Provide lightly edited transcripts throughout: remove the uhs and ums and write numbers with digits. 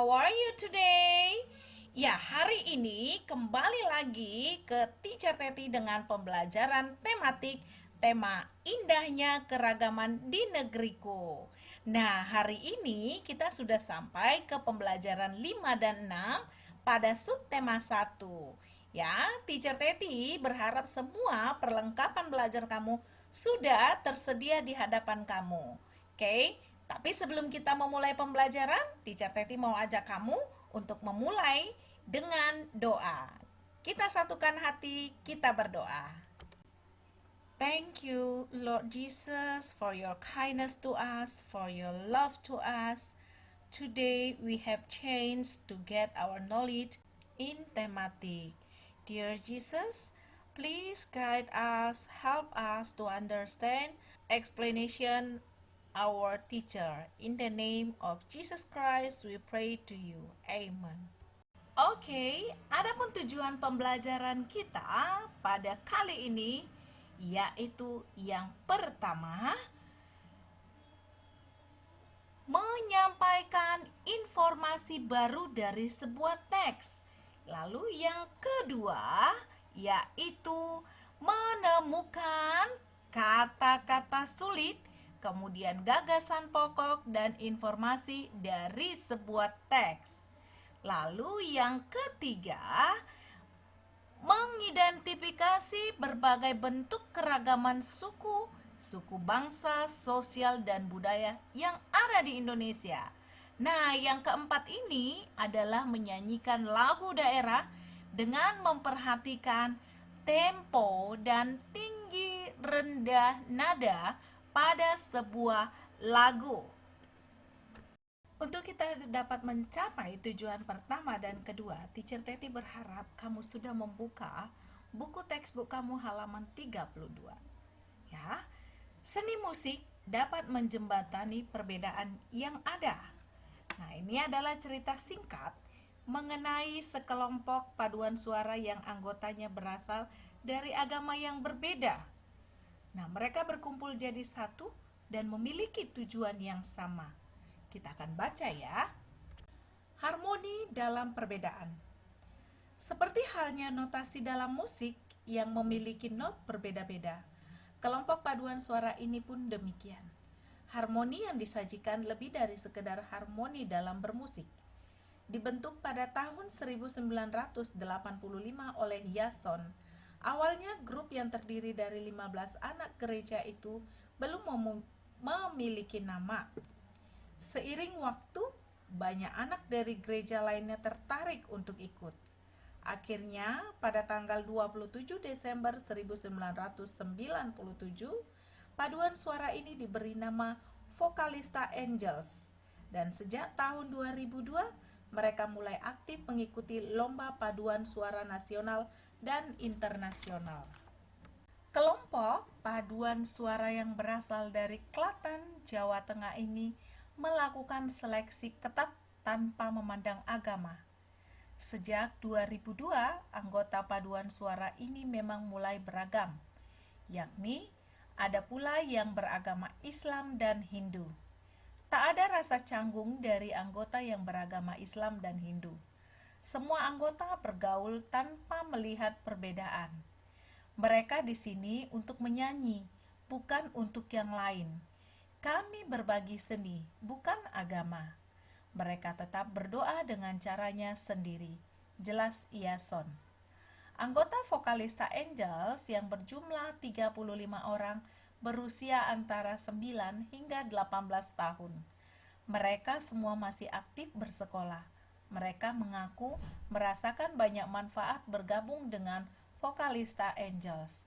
how are you today? Ya, hari ini kembali lagi ke Teacher Teti dengan pembelajaran tematik tema indahnya keragaman di negeriku. Nah, hari ini kita sudah sampai ke pembelajaran 5 dan 6 pada subtema 1. Ya, Teacher Teti berharap semua perlengkapan belajar kamu sudah tersedia di hadapan kamu. Oke, tapi sebelum kita memulai pembelajaran, Teacher Teti mau ajak kamu untuk memulai dengan doa. Kita satukan hati, kita berdoa. Thank you, Lord Jesus, for your kindness to us, for your love to us. Today we have changed to get our knowledge in thematic. Dear Jesus, please guide us, help us to understand explanation our teacher. In the name of Jesus Christ, we pray to you. Amen. Oke, adapun tujuan pembelajaran kita pada kali ini yaitu yang pertama, menyampaikan informasi baru dari sebuah teks. Lalu yang kedua yaitu menemukan kata-kata sulit, kemudian gagasan pokok dan informasi dari sebuah teks. Lalu yang ketiga, mengidentifikasi berbagai bentuk keragaman suku, bangsa, sosial, dan budaya yang ada di Indonesia. Nah, yang keempat ini adalah menyanyikan lagu daerah dengan memperhatikan tempo dan tinggi rendah nada pada sebuah lagu. Untuk kita dapat mencapai tujuan pertama dan kedua, Teacher Teti berharap kamu sudah membuka buku textbook kamu halaman 32. Ya, seni musik dapat menjembatani perbedaan yang ada. Nah, ini adalah cerita singkat mengenai sekelompok paduan suara yang anggotanya berasal dari agama yang berbeda. Nah, mereka berkumpul jadi satu dan memiliki tujuan yang sama. Kita akan baca ya. Harmoni dalam perbedaan. Seperti halnya notasi dalam musik yang memiliki not berbeda-beda, kelompok paduan suara ini pun demikian. Harmoni yang disajikan lebih dari sekedar harmoni dalam bermusik. Dibentuk pada tahun 1985 oleh Yason. Awalnya grup yang terdiri dari 15 anak gereja itu belum memiliki nama. Seiring waktu, banyak anak dari gereja lainnya tertarik untuk ikut. Akhirnya, pada tanggal 27 Desember 1997, paduan suara ini diberi nama Vocalista Angels. Dan sejak tahun 2002, mereka mulai aktif mengikuti lomba paduan suara nasional dan internasional. Kelompok paduan suara yang berasal dari Klaten, Jawa Tengah ini melakukan seleksi ketat tanpa memandang agama. Sejak 2002, anggota paduan suara ini memang mulai beragam, yakni ada pula yang beragama Islam dan Hindu. Tak ada rasa canggung dari anggota yang beragama Islam dan Hindu. Semua anggota bergaul tanpa melihat perbedaan. Mereka di sini untuk menyanyi, bukan untuk yang lain. Kami berbagi seni, bukan agama. Mereka tetap berdoa dengan caranya sendiri. Jelas Yason. Anggota Vocalista Angels yang berjumlah 35 orang berusia antara 9 hingga 18 tahun. Mereka semua masih aktif bersekolah. Mereka mengaku merasakan banyak manfaat bergabung dengan Vocalista Angels.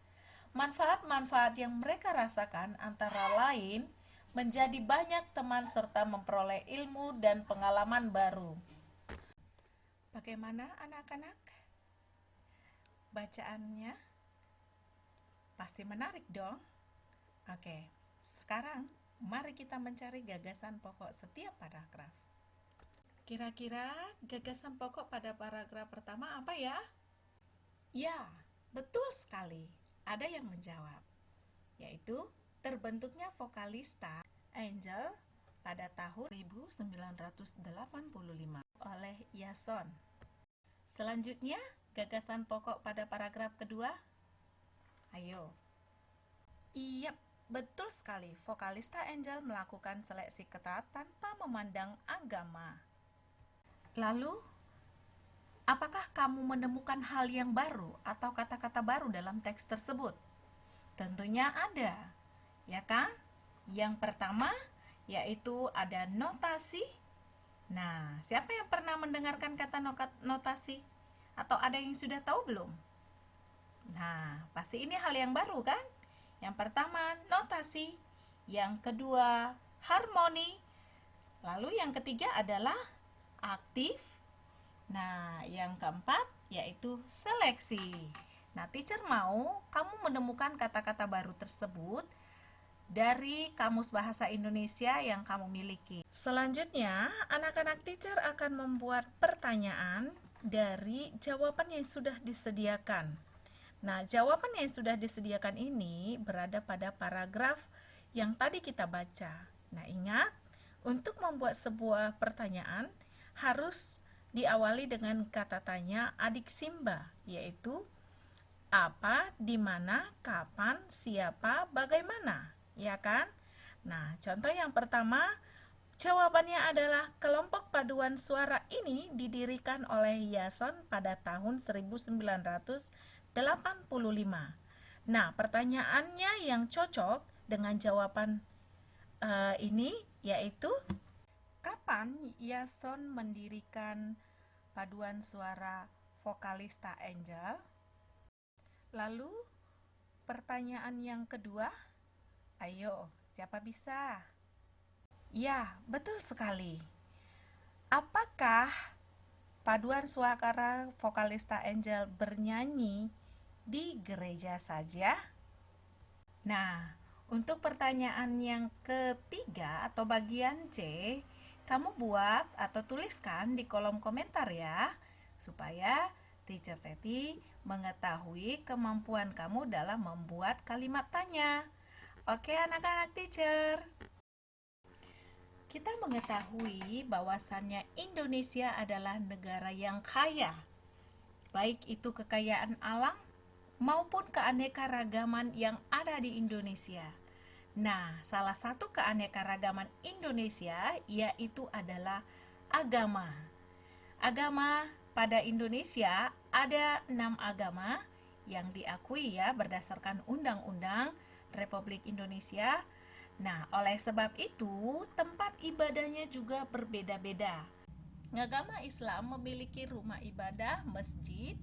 Manfaat-manfaat yang mereka rasakan antara lain menjadi banyak teman serta memperoleh ilmu dan pengalaman baru. Bagaimana anak-anak? Bacaannya pasti menarik dong. Oke, sekarang mari kita mencari gagasan pokok setiap paragraf. Kira-kira gagasan pokok pada paragraf pertama apa ya? Ya, betul sekali. Ada yang menjawab, yaitu terbentuknya Vocalista Angel pada tahun 1985. oleh Yason. Selanjutnya, gagasan pokok pada paragraf kedua. Ayo. Iya, betul sekali. Vokalista Angel melakukan seleksi ketat tanpa memandang agama. Lalu, apakah kamu menemukan hal yang baru atau kata-kata baru dalam teks tersebut? Tentunya ada, ya kan? Yang pertama, yaitu ada notasi. Nah, siapa yang pernah mendengarkan kata notasi? Atau ada yang sudah tahu belum? Nah, pasti ini hal yang baru kan? Yang pertama, notasi. Yang kedua, harmoni. Lalu yang ketiga adalah aktif. Nah, yang keempat yaitu seleksi. Nah, teacher mau kamu menemukan kata-kata baru tersebut dari Kamus Bahasa Indonesia yang kamu miliki. Selanjutnya, anak-anak teacher akan membuat pertanyaan dari jawaban yang sudah disediakan. Nah, jawaban yang sudah disediakan ini berada pada paragraf yang tadi kita baca. Nah, ingat, untuk membuat sebuah pertanyaan harus diawali dengan kata tanya adik Simba, yaitu apa, di mana, kapan, siapa, bagaimana, ya kan? Nah, contoh yang pertama, jawabannya adalah kelompok paduan suara ini didirikan oleh Yason pada tahun 1985. Nah, pertanyaannya yang cocok dengan jawaban ini yaitu kapan Yason mendirikan paduan suara Vokalista Angel? Lalu pertanyaan yang kedua, ayo, siapa bisa? Ya, betul sekali. Apakah paduan suara Vokalista Angel bernyanyi di gereja saja? Nah, untuk pertanyaan yang ketiga atau bagian C, kamu buat atau tuliskan di kolom komentar ya, supaya Teacher Teti mengetahui kemampuan kamu dalam membuat kalimat tanya. Oke anak-anak teacher. Kita mengetahui bahwasannya Indonesia adalah negara yang kaya, baik itu kekayaan alam maupun keanekaragaman yang ada di Indonesia. Nah, salah satu keanekaragaman Indonesia yaitu adalah agama. Agama pada Indonesia ada 6 agama yang diakui ya berdasarkan Undang-Undang Republik Indonesia. Nah, oleh sebab itu tempat ibadahnya juga berbeda-beda. Agama Islam memiliki rumah ibadah, masjid.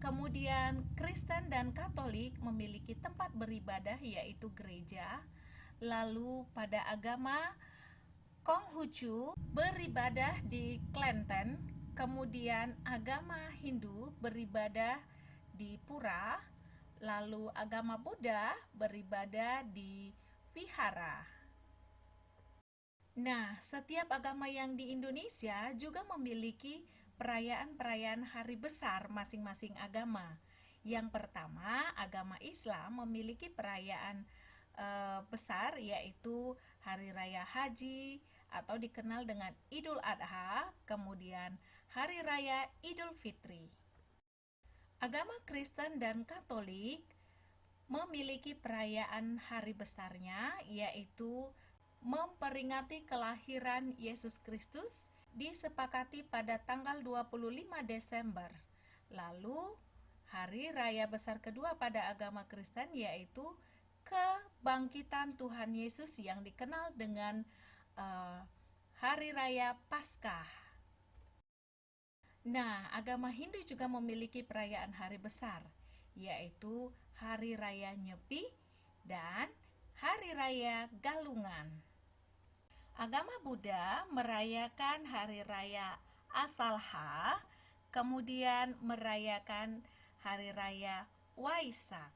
Kemudian Kristen dan Katolik memiliki tempat beribadah yaitu gereja. Lalu pada agama Konghucu beribadah di Klenten. Kemudian agama Hindu beribadah di Pura. Lalu agama Buddha beribadah di Vihara. Nah, setiap agama yang di Indonesia juga memiliki perayaan-perayaan hari besar masing-masing agama. Yang pertama, agama Islam memiliki perayaan besar yaitu Hari Raya Haji atau dikenal dengan Idul Adha, kemudian Hari Raya Idul Fitri. Agama Kristen dan Katolik memiliki perayaan hari besarnya yaitu memperingati kelahiran Yesus Kristus disepakati pada tanggal 25 Desember. Lalu, hari raya besar kedua pada agama Kristen yaitu kebangkitan Tuhan Yesus yang dikenal dengan Hari Raya Paskah. Nah, agama Hindu juga memiliki perayaan hari besar, yaitu Hari Raya Nyepi dan Hari Raya Galungan. Agama Buddha merayakan Hari Raya Asalha, kemudian merayakan Hari Raya Waisak.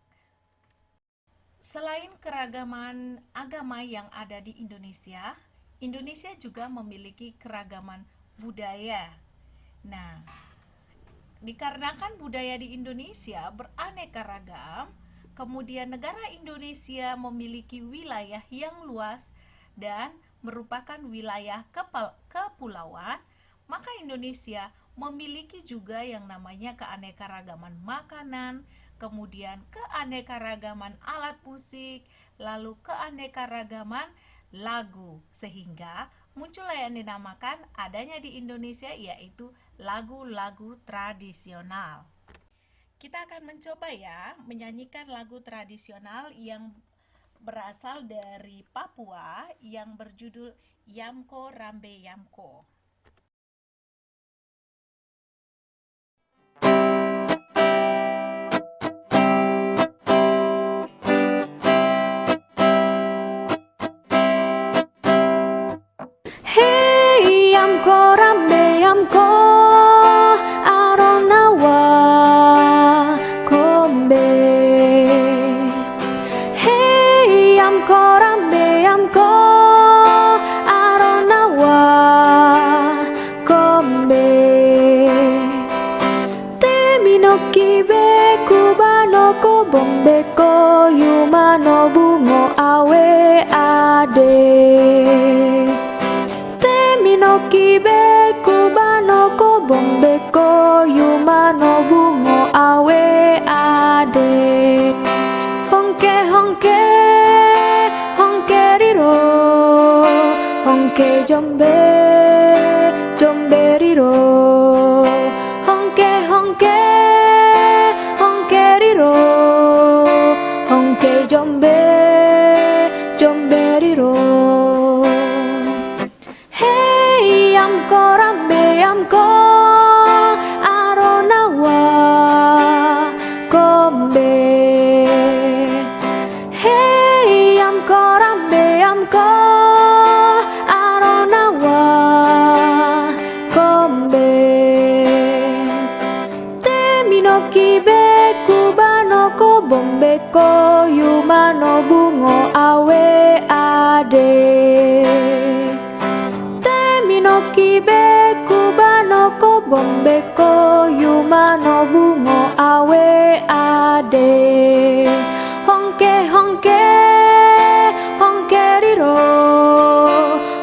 Selain keragaman agama yang ada di Indonesia, Indonesia juga memiliki keragaman budaya. Nah, dikarenakan budaya di Indonesia beraneka ragam, kemudian negara Indonesia memiliki wilayah yang luas dan merupakan wilayah kepulauan, maka Indonesia memiliki juga yang namanya keanekaragaman makanan, kemudian keanekaragaman alat musik, lalu keanekaragaman lagu, sehingga muncullah yang dinamakan adanya di Indonesia yaitu lagu-lagu tradisional. Kita akan mencoba ya menyanyikan lagu tradisional yang berasal dari Papua yang berjudul Yamko Rambe Yamko. Hey Yamko Rambe Yamko Aronawa Kombe. Hey Yamko Rambe Yamko Aronawa Kombe. Temi no kibe kubano ko bombe ko yuma no bungo awe ade. No kibe kubano ko bombe ko yuma no bungo awe ade. Honke honke honke riro honke jombe jombe riro. Honke honke honke riro honke jombe jombe riro. Yamko Rambe Yamko Aronawa Kombe. Hey Yamko Rambe Yamko Aronawa Kombe. Temi no kibe kubano ko bombe ko yuma no bungo awe ade. No kibe kubano ko bombe ko yuma no bungo awe ade. Honke honke honke riro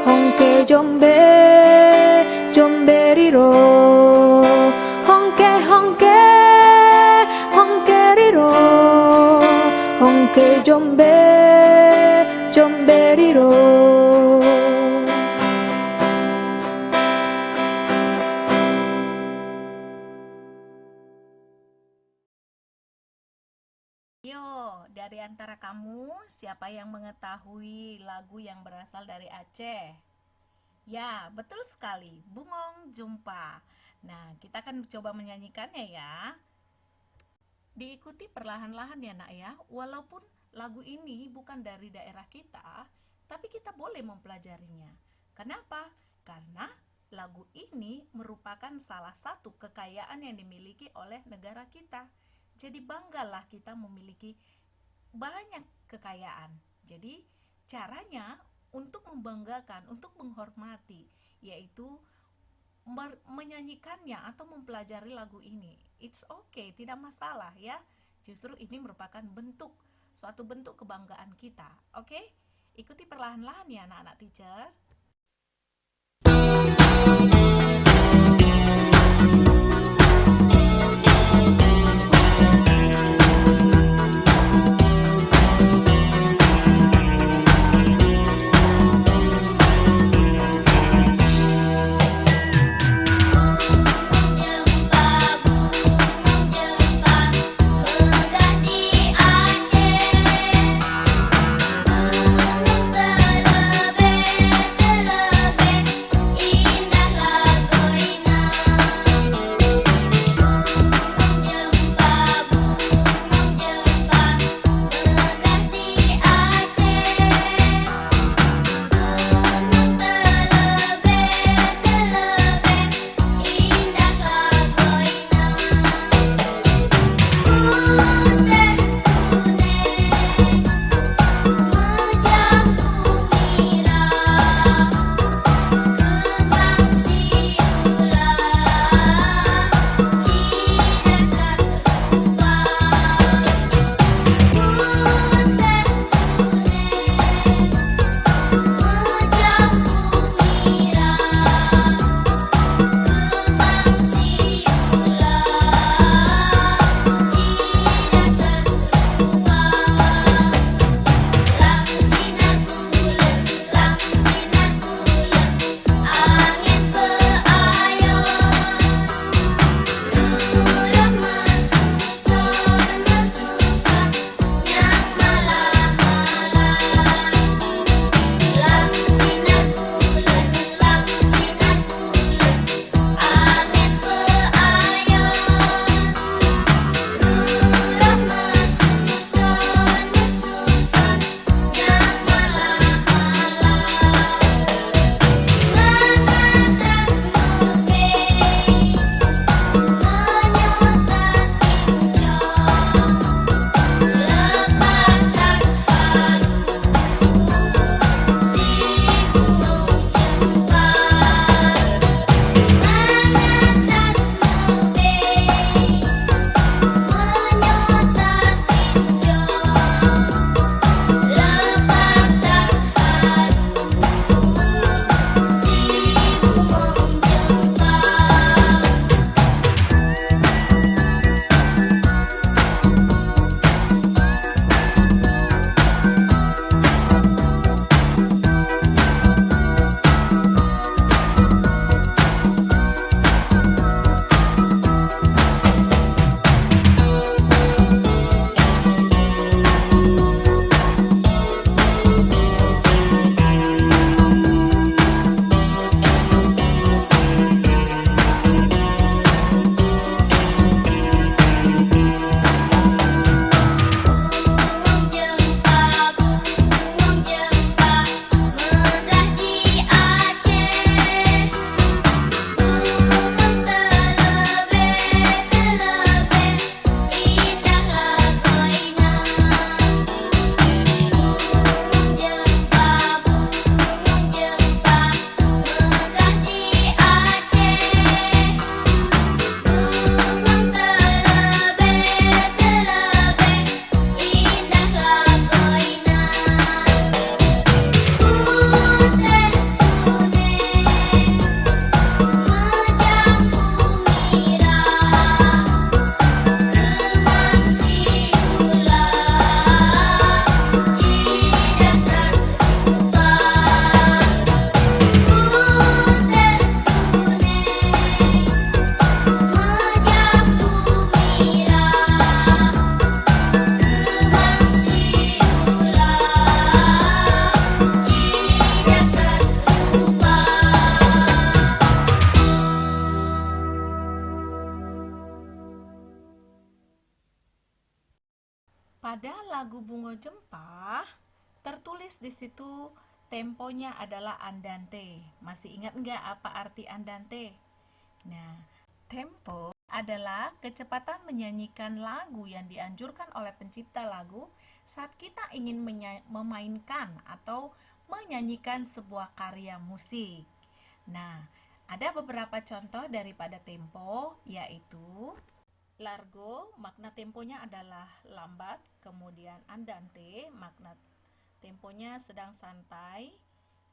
honke jombe jombe riro. Honke honke honke riro honke jombe jombe riro. Yo, dari antara kamu, siapa yang mengetahui lagu yang berasal dari Aceh? Ya, betul sekali, Bungong Jumpa. Nah, kita akan coba menyanyikannya ya. Diikuti perlahan-lahan ya nak ya, walaupun lagu ini bukan dari daerah kita, tapi kita boleh mempelajarinya. Kenapa? Karena lagu ini merupakan salah satu kekayaan yang dimiliki oleh negara kita. Jadi banggalah kita memiliki banyak kekayaan. Jadi caranya untuk membanggakan, untuk menghormati, yaitu menyanyikannya atau mempelajari lagu ini. It's okay, tidak masalah ya. Justru ini merupakan suatu bentuk kebanggaan kita. Oke? Ikuti perlahan-lahan ya anak-anak teacher. Terlebih Pada lagu Bungo Jempah, tertulis di situ temponya adalah andante. Masih ingat nggak apa arti andante? Nah, tempo adalah kecepatan menyanyikan lagu yang dianjurkan oleh pencipta lagu saat kita ingin memainkan atau menyanyikan sebuah karya musik. Nah, ada beberapa contoh daripada tempo, yaitu largo, makna temponya adalah lambat, kemudian andante, makna temponya sedang santai,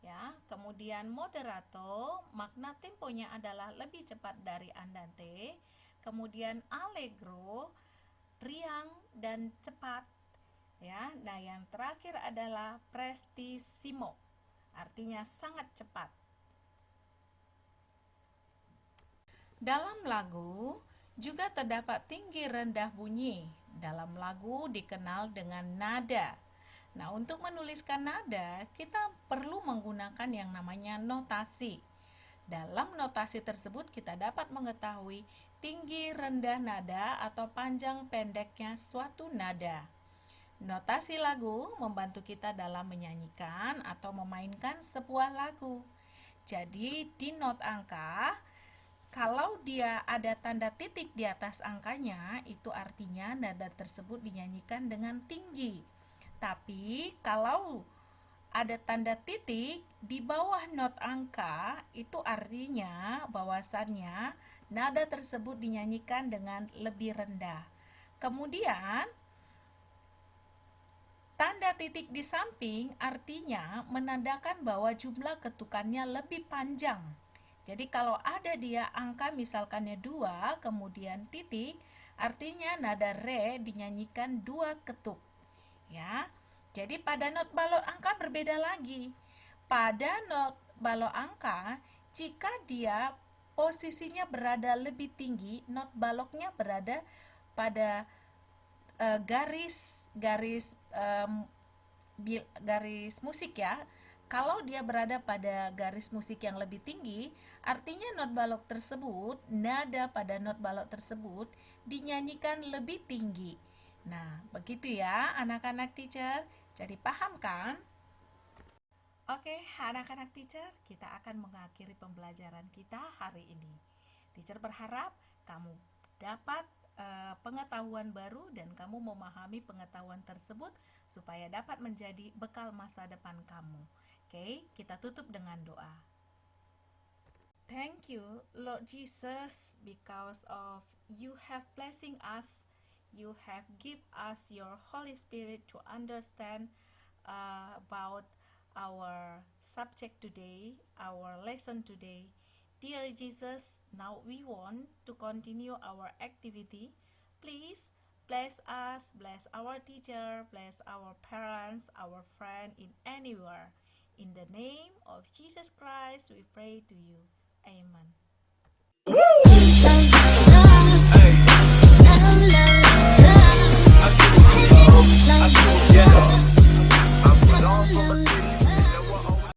ya. Kemudian moderato, makna temponya adalah lebih cepat dari andante. Kemudian allegro, riang dan cepat, ya. Nah, yang terakhir adalah prestissimo, artinya sangat cepat. Dalam lagu juga terdapat tinggi rendah bunyi. Dalam lagu dikenal dengan nada. Nah, untuk menuliskan nada, kita perlu menggunakan yang namanya notasi. Dalam notasi tersebut kita dapat mengetahui tinggi rendah nada atau panjang pendeknya suatu nada. Notasi lagu membantu kita dalam menyanyikan atau memainkan sebuah lagu. Jadi di not angka, kalau dia ada tanda titik di atas angkanya, itu artinya nada tersebut dinyanyikan dengan tinggi. Tapi kalau ada tanda titik di bawah not angka, itu artinya bahwasannya nada tersebut dinyanyikan dengan lebih rendah. Kemudian tanda titik di samping artinya menandakan bahwa jumlah ketukannya lebih panjang. Jadi kalau ada dia angka misalkannya 2, kemudian titik, artinya nada re dinyanyikan 2 ketuk. Ya. Jadi pada not balok angka berbeda lagi. Pada not balok angka, jika dia posisinya berada lebih tinggi, not baloknya berada pada garis musik ya. Kalau dia berada pada garis musik yang lebih tinggi, artinya not balok tersebut, nada pada not balok tersebut dinyanyikan lebih tinggi. Nah, begitu ya anak-anak teacher. Jadi paham kan? Oke, anak-anak teacher, kita akan mengakhiri pembelajaran kita hari ini. Teacher berharap kamu dapat pengetahuan baru dan kamu memahami pengetahuan tersebut supaya dapat menjadi bekal masa depan kamu. Oke, kita tutup dengan doa. Thank you, Lord Jesus, because of you have blessing us. You have give us your Holy Spirit to understand about our subject today, our lesson today. Dear Jesus, now we want to continue our activity. Please bless us, bless our teacher, bless our parents, our friend in anywhere. In the name of Jesus Christ, we pray to you. Amen.